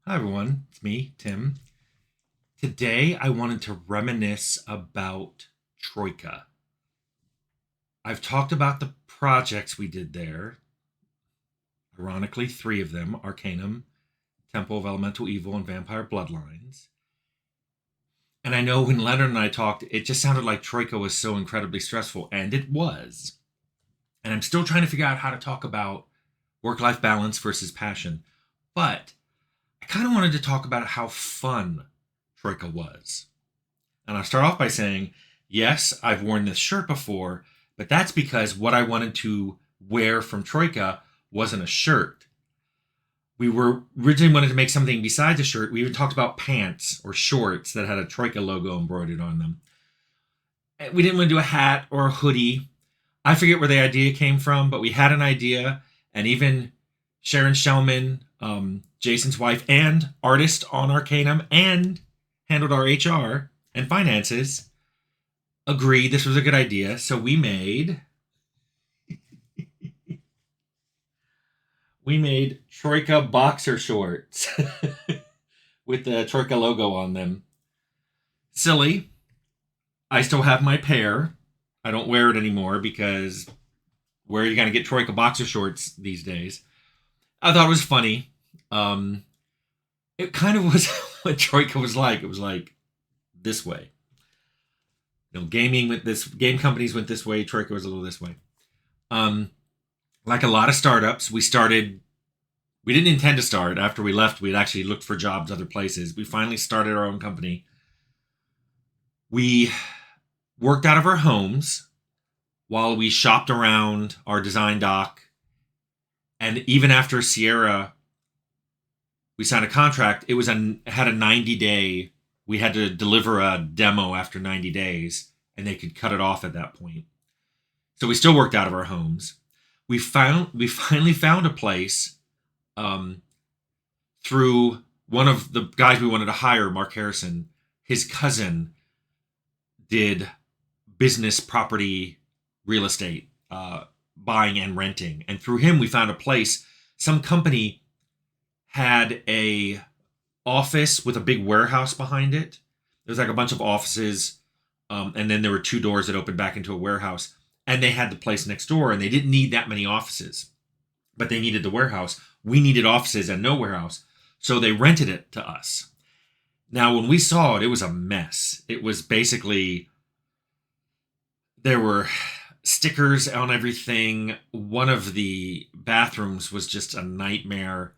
Hi, everyone. It's me, Tim. Today, I wanted to reminisce about Troika. I've talked about the projects we did there. Ironically, three of them: Arcanum, Temple of Elemental Evil, and Vampire Bloodlines. And I know when Leonard and I talked, it just sounded like Troika was so incredibly stressful, and it was. And I'm still trying to figure out how to talk about work life balance versus passion. But I kind of wanted to talk about how fun Troika was. And I'll start off by saying, yes, I've worn this shirt before, but that's because what I wanted to wear from Troika wasn't a shirt. We were originally wanted to make something besides a shirt. We even talked about pants or shorts that had a Troika logo embroidered on them. We didn't want to do a hat or a hoodie. I forget where the idea came from, but we had an idea, and even Sharon Shellman, Jason's wife and artist on Arcanum, and handled our HR and finances, agreed this was a good idea. So we made Troika boxer shorts with the Troika logo on them. Silly. I still have my pair. I don't wear it anymore because where are you going to get Troika boxer shorts these days? I thought it was funny. Um, it kind of was what Troika was like. It was like this way. Gaming went this. Game companies went this way. Troika was a little this way. Um, like a lot of startups, we started. We didn't intend to start. After we left, we had actually looked for jobs other places. We finally started our own company. We worked out of our homes while we shopped around our design doc. And even after Sierra, we signed a contract. It had a 90-day. We had to deliver a demo after 90 days, and they could cut it off at that point. So we still worked out of our homes. We finally found a place um, through one of the guys we wanted to hire, Mark Harrison. His cousin did business property real estate, buying and renting, and through him we found a place. Some company had a office with a big warehouse behind it. There's like a bunch of offices, and then there were two doors that opened back into a warehouse. And they had the place next door, and they didn't need that many offices, but they needed the warehouse. We needed offices and no warehouse, so they rented it to us. Now, when we saw it, it was a mess. It was basically there were stickers on everything. One of the bathrooms was just a nightmare.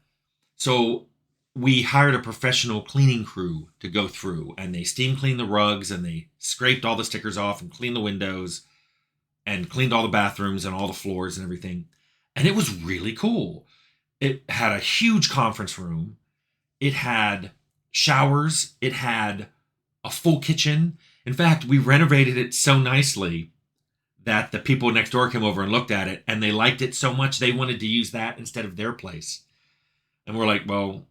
So we hired a professional cleaning crew to go through, and they steam cleaned the rugs, and they scraped all the stickers off and cleaned the windows and cleaned all the bathrooms and all the floors and everything. And it was really cool. It had a huge conference room. It had showers. It had a full kitchen. In fact, we renovated it so nicely that the people next door came over and looked at it, and they liked it so much they wanted to use that instead of their place. And we're like, well,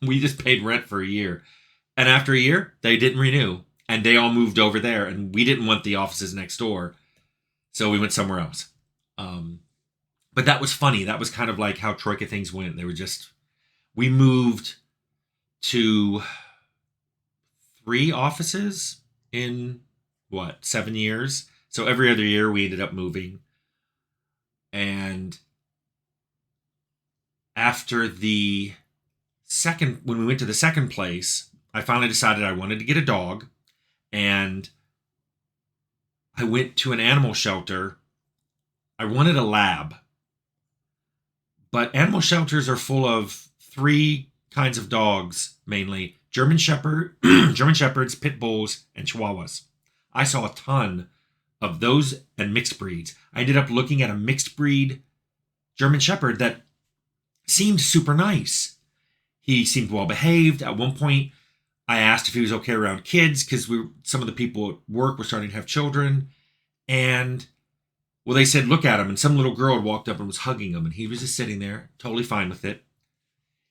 we just paid rent for a year. And after a year, they didn't renew. And they all moved over there. And we didn't want the offices next door. So we went somewhere else. But that was funny. That was kind of like how Troika things went. We moved to three offices in 7 years? So every other year we ended up moving. And after when we went to the second place, I finally decided I wanted to get a dog. And I went to an animal shelter. I wanted a lab. But animal shelters are full of three kinds of dogs, mainly German Shepherd, German Shepherds, Pit Bulls, and Chihuahuas. I saw a ton of those and mixed breeds. I ended up looking at a mixed breed German Shepherd that seemed super nice. He seemed well behaved. At one point, I asked if he was okay around kids because some of the people at work were starting to have children. And well, they said, look at him. And some little girl had walked up and was hugging him. And he was just sitting there, totally fine with it.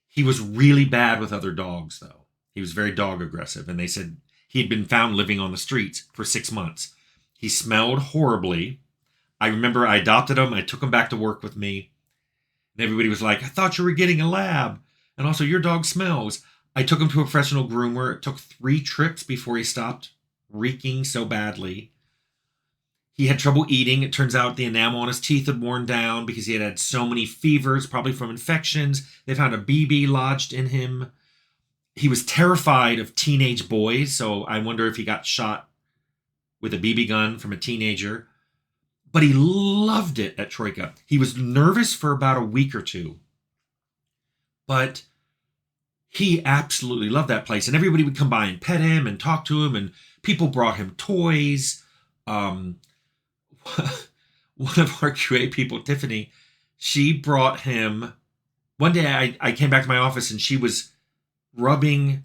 He was really bad with other dogs, though. He was very dog aggressive. And they said he'd been found living on the streets for 6 months. He smelled horribly. I remember I adopted him. I took him back to work with me. And everybody was like, I thought you were getting a lab. And also, your dog smells. I took him to a professional groomer. It took 3 trips before he stopped reeking so badly. He had trouble eating. It turns out the enamel on his teeth had worn down because he had had so many fevers, probably from infections. They found a BB lodged in him. He was terrified of teenage boys, so I wonder if he got shot with a BB gun from a teenager. But he loved it at Troika. He was nervous for about a week or two, but he absolutely loved that place. And everybody would come by and pet him and talk to him, and people brought him toys. One of our QA people, Tiffany, she brought him. One day I came back to my office and she was rubbing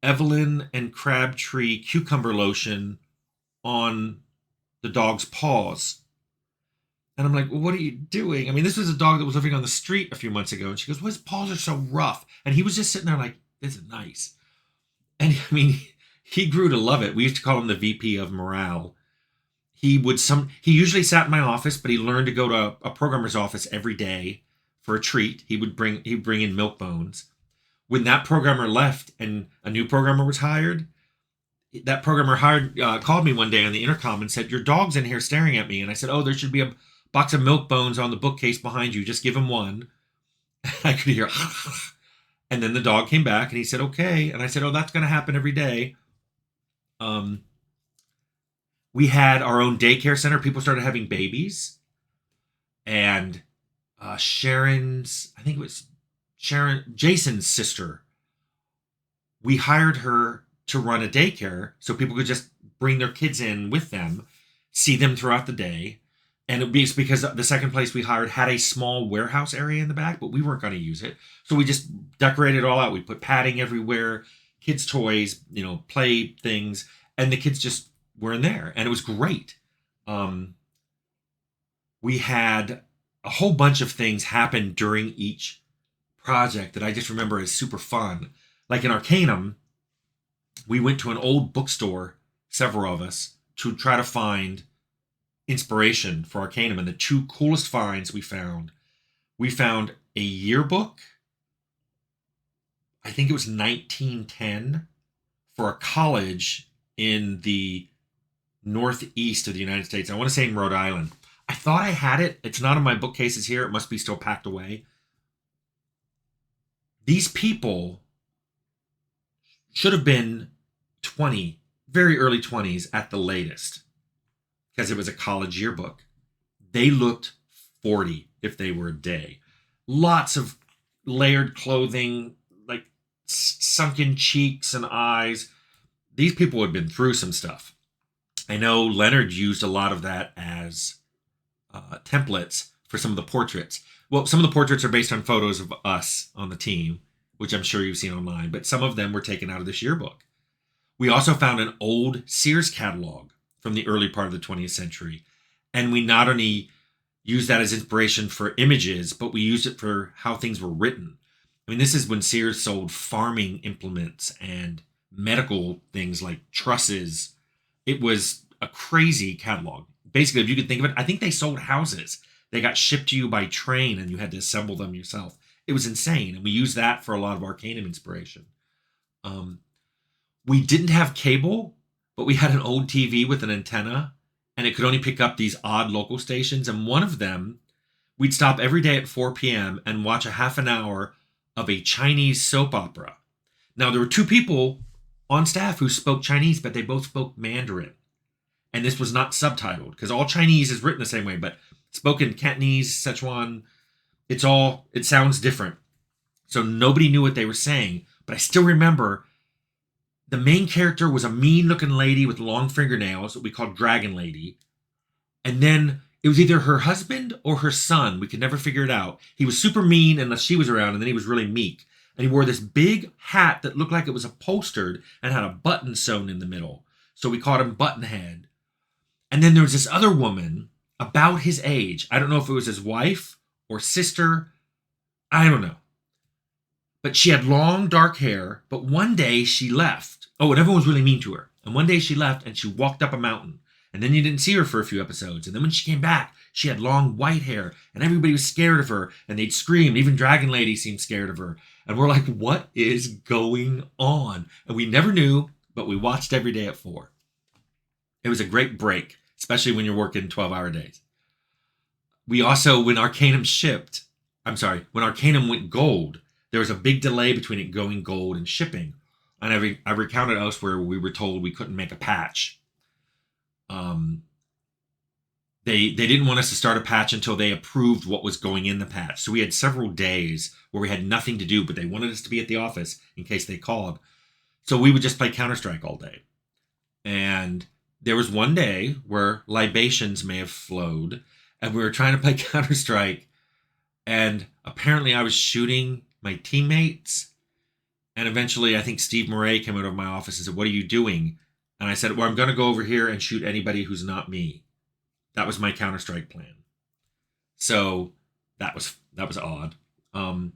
Evelyn and Crabtree cucumber lotion on the dog's paws. And I'm like, well, what are you doing? I mean, this was a dog that was living on the street a few months ago. And she goes, well, his paws are so rough. And he was just sitting there like, this is nice. And I mean, he grew to love it. We used to call him the VP of morale. He usually sat in my office, but he learned to go to a programmer's office every day for a treat. He'd bring in milk bones. When that programmer left and a new programmer was hired, that programmer called me one day on the intercom and said, your dog's in here staring at me. And I said, oh, there should be a box of milk bones on the bookcase behind you. Just give him one. I could hear, and then the dog came back and he said, okay. And I said, oh, that's going to happen every day. We had our own daycare center. People started having babies. And Jason's sister, we hired her to run a daycare so people could just bring their kids in with them, see them throughout the day. And it's because the second place we hired had a small warehouse area in the back, but we weren't going to use it. So we just decorated it all out. We put padding everywhere, kids' toys, play things, and the kids just were in there. And it was great. We had a whole bunch of things happen during each project that I just remember as super fun. Like in Arcanum, we went to an old bookstore, several of us, to try to find inspiration for Arcanum. And the 2 coolest finds we found a yearbook, I think it was 1910, for a college in the northeast of the United States. I want to say in Rhode Island. I thought I had it. It's not in my bookcases here. It must be still packed away. These people should have been 20, very early 20s at the latest, because it was a college yearbook. They looked 40 if they were a day. Lots of layered clothing, like sunken cheeks and eyes. These people had been through some stuff. I know Leonard used a lot of that as templates for some of the portraits. Well, some of the portraits are based on photos of us on the team, which I'm sure you've seen online, but some of them were taken out of this yearbook. We also found an old Sears catalog from the early part of the 20th century. And we not only used that as inspiration for images, but we used it for how things were written. I mean, this is when Sears sold farming implements and medical things like trusses. It was a crazy catalog. Basically, if you could think of it, I think they sold houses. They got shipped to you by train and you had to assemble them yourself. It was insane. And we used that for a lot of Arcanum inspiration. We didn't have cable, but we had an old TV with an antenna, and it could only pick up these odd local stations. And one of them, we'd stop every day at 4 p.m. and watch a half an hour of a Chinese soap opera. Now, there were 2 people on staff who spoke Chinese, but they both spoke Mandarin. And this was not subtitled, because all Chinese is written the same way, but spoken Cantonese, Sichuan, it sounds different. So nobody knew what they were saying, but I still remember the main character was a mean-looking lady with long fingernails that we called Dragon Lady. And then it was either her husband or her son. We could never figure it out. He was super mean unless she was around, and then he was really meek. And he wore this big hat that looked like it was upholstered and had a button sewn in the middle. So we called him Buttonhead. And then there was this other woman about his age. I don't know if it was his wife or sister. I don't know. But she had long, dark hair. But one day she left. Oh, and everyone was really mean to her. And one day she left and she walked up a mountain. And then you didn't see her for a few episodes. And then when she came back, she had long white hair and everybody was scared of her and they'd scream. Even Dragon Lady seemed scared of her. And we're like, what is going on? And we never knew, but we watched every day at 4. It was a great break, especially when you're working 12-hour days. We also, when Arcanum when Arcanum went gold, there was a big delay between it going gold and shipping. And I recounted elsewhere we were told we couldn't make a patch. They didn't want us to start a patch until they approved what was going in the patch. So we had several days where we had nothing to do, but they wanted us to be at the office in case they called. So we would just play Counter-Strike all day. And there was one day where libations may have flowed, and we were trying to play Counter-Strike, and apparently I was shooting my teammates, and eventually I think Steve Murray came out of my office and said, "What are you doing?" And I said, "Well, I'm going to go over here and shoot anybody who's not me." That was my Counter-Strike plan. So that was odd. When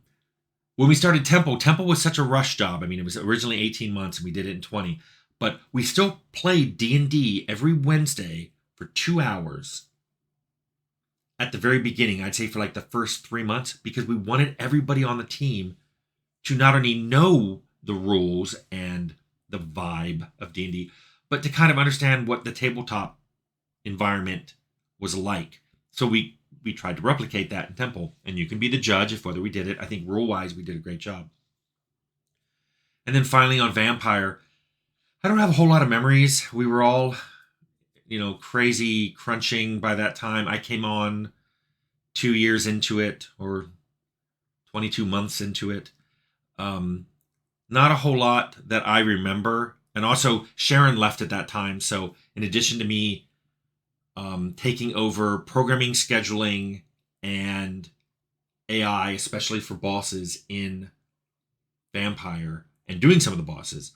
we started Temple was such a rush job. I mean, it was originally 18 months and we did it in 20. But we still played D&D every Wednesday for 2 hours at the very beginning. I'd say for like the first 3 months, because we wanted everybody on the team to not only know the rules and the vibe of D&D, but to kind of understand what the tabletop environment was like. So we tried to replicate that in Temple, and you can be the judge of whether we did it. I think rule-wise, we did a great job. And then finally on Vampire, I don't have a whole lot of memories. We were all, crazy crunching by that time. I came on 2 years into it, or 22 months into it. Not a whole lot that I remember. And also, Sharon left at that time. So in addition to me taking over programming, scheduling, and AI, especially for bosses in Vampire, and doing some of the bosses,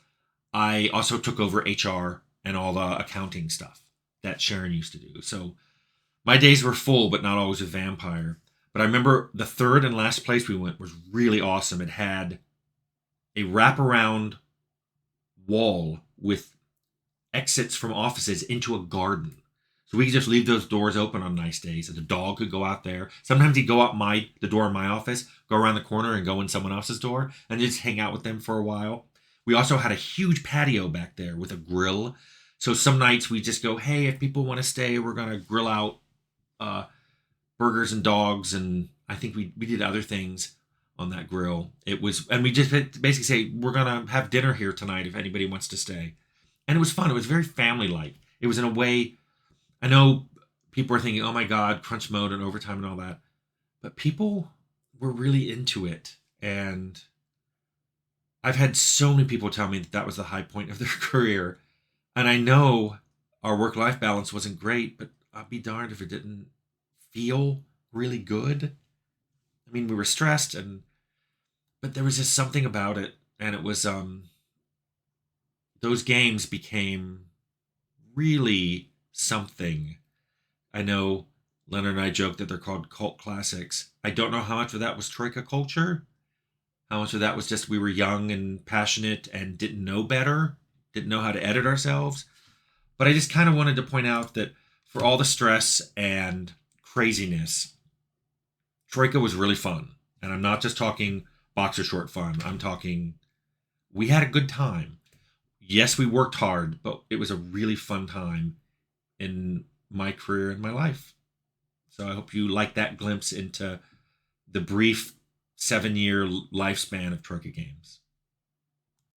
I also took over HR and all the accounting stuff that Sharon used to do. So my days were full, but not always with Vampire. But I remember the third and last place we went was really awesome. It had a wraparound wall with exits from offices into a garden. So we could just leave those doors open on nice days, and the dog could go out there. Sometimes he'd go out the door in my office, go around the corner and go in someone else's door, and just hang out with them for a while. We also had a huge patio back there with a grill. So some nights we just go, hey, if people want to stay, we're going to grill out burgers and dogs. And I think we did other things on that grill. And we just basically say, we're going to have dinner here tonight if anybody wants to stay. And it was fun. It was very family-like. It was in a way, I know people are thinking, oh my God, crunch mode and overtime and all that. But people were really into it. And I've had so many people tell me that was the high point of their career. And I know our work-life balance wasn't great, but I'd be darned if it didn't feel really good. I mean, we were stressed, but there was just something about it. And it was, those games became really something. I know Leonard and I joke that they're called cult classics. I don't know how much of that was Troika culture. How much of that was just we were young and passionate and didn't know better, didn't know how to edit ourselves. But I just kind of wanted to point out that for all the stress and craziness, Troika was really fun. And I'm not just talking boxer short fun. I'm talking we had a good time. Yes, we worked hard, but it was a really fun time in my career and my life. So I hope you like that glimpse into the brief 7-year lifespan of Troika games.